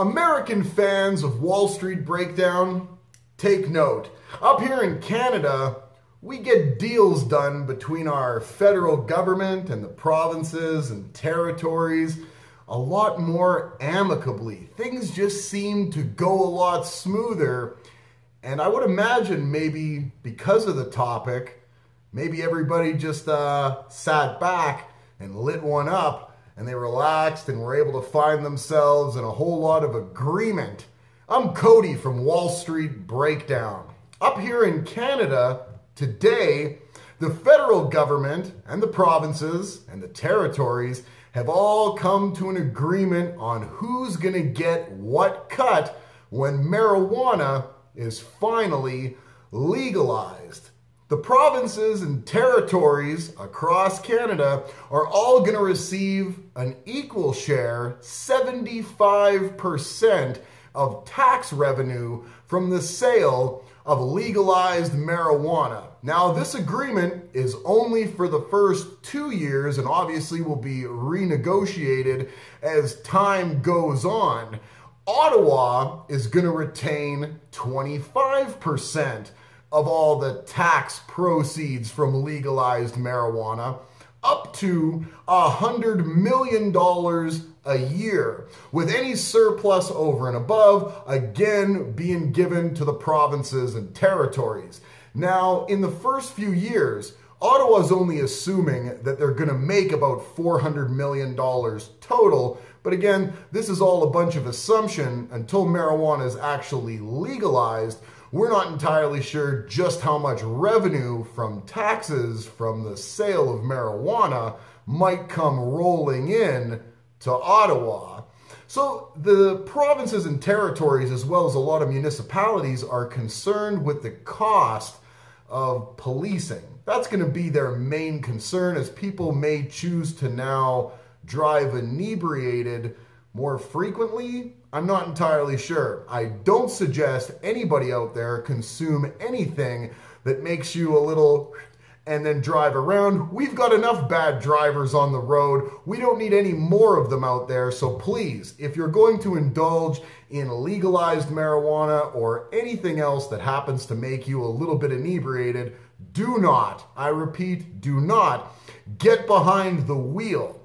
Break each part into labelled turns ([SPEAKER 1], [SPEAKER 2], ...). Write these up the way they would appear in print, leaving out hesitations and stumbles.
[SPEAKER 1] American fans of Wall Street Breakdown, take note. Up here in Canada, we get deals done between our federal government and the provinces and territories a lot more amicably. Things just seem to go a lot smoother. And I would imagine maybe because of the topic, maybe everybody just sat back and lit one up and they relaxed and were able to find themselves in a whole lot of agreement. I'm Cody from Wall Street Breakdown. Up here in Canada today, the federal government and the provinces and the territories have all come to an agreement on who's going to get what cut when marijuana is finally legalized. The provinces and territories across Canada are all going to receive an equal share, 75% of tax revenue from the sale of legalized marijuana. Now, this agreement is only for the first 2 years and obviously will be renegotiated as time goes on. Ottawa is going to retain 25% of all the tax proceeds from legalized marijuana, up to $100 million a year, with any surplus over and above, again, being given to the provinces and territories. Now, in the first few years, Ottawa's only assuming that they're going to make about $400 million total. But again, this is all a bunch of assumption until marijuana is actually legalized. We're not entirely sure just how much revenue from taxes from the sale of marijuana might come rolling in to Ottawa. So the provinces and territories, as well as a lot of municipalities, are concerned with the cost of policing. That's going to be their main concern, as people may choose to now drive inebriated more frequently. I'm not entirely sure. I don't suggest anybody out there consume anything that makes you a little and then drive around. We've got enough bad drivers on the road. We don't need any more of them out there. So please, if you're going to indulge in legalized marijuana or anything else that happens to make you a little bit inebriated, do not, I repeat, do not get behind the wheel.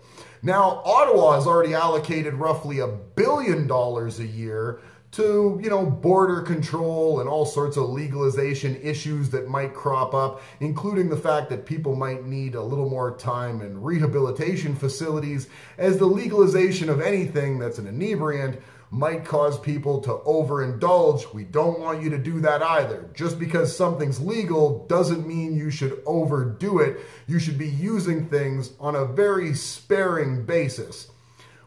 [SPEAKER 1] Now, Ottawa has already allocated roughly $1 billion a year to, border control and all sorts of legalization issues that might crop up, including the fact that people might need a little more time in rehabilitation facilities, as the legalization of anything that's an inebriant might cause people to overindulge. We don't want you to do that either. Just because something's legal doesn't mean you should overdo it. You should be using things on a very sparing basis.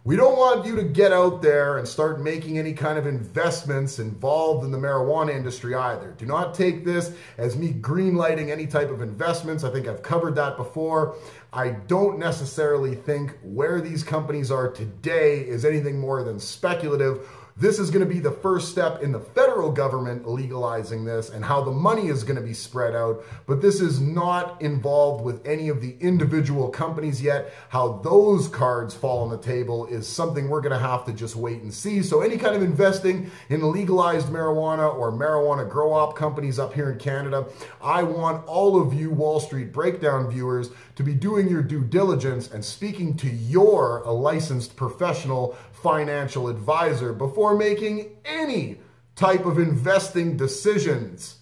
[SPEAKER 1] We don't want you to get out there and start making any kind of investments involved in the marijuana industry either. Do not take this as me greenlighting any type of investments. I think I've covered that before. I don't necessarily think where these companies are today is anything more than speculative. This is going to be the first step in the federal government legalizing this and how the money is going to be spread out. But this is not involved with any of the individual companies yet. How those cards fall on the table is something we're going to have to just wait and see. So any kind of investing in legalized marijuana or marijuana grow-op companies up here in Canada, I want all of you Wall Street Breakdown viewers to be doing your due diligence and speaking to your licensed professional financial advisor before making any type of investing decisions.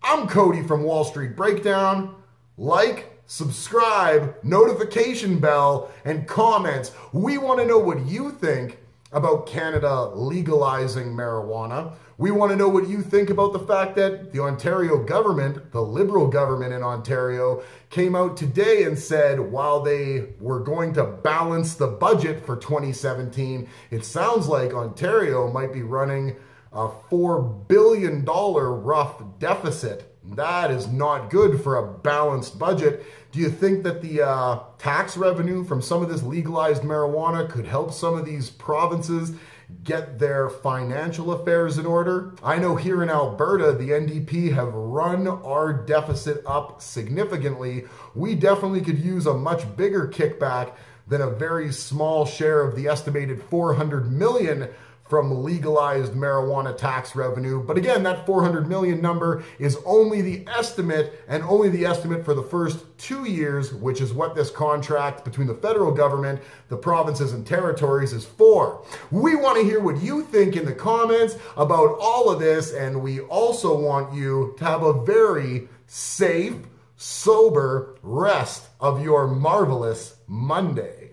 [SPEAKER 1] I'm Cody from Wall Street Breakdown. Like, subscribe, notification bell, and comments. We want to know what you think about Canada legalizing marijuana. We want to know what you think about the fact that the Ontario government, the Liberal government in Ontario, came out today and said while they were going to balance the budget for 2017, it sounds like Ontario might be running a $4 billion rough deficit. That is not good for a balanced budget. Do you think that the tax revenue from some of this legalized marijuana could help some of these provinces get their financial affairs in order? I know here in Alberta, the NDP have run our deficit up significantly. We definitely could use a much bigger kickback than a very small share of the estimated $400 million from legalized marijuana tax revenue. But again, that 400 million number is only the estimate, and only the estimate for the first 2 years, which is what this contract between the federal government, the provinces and territories is for. We want to hear what you think in the comments about all of this, and we also want you to have a very safe, sober rest of your marvelous Monday.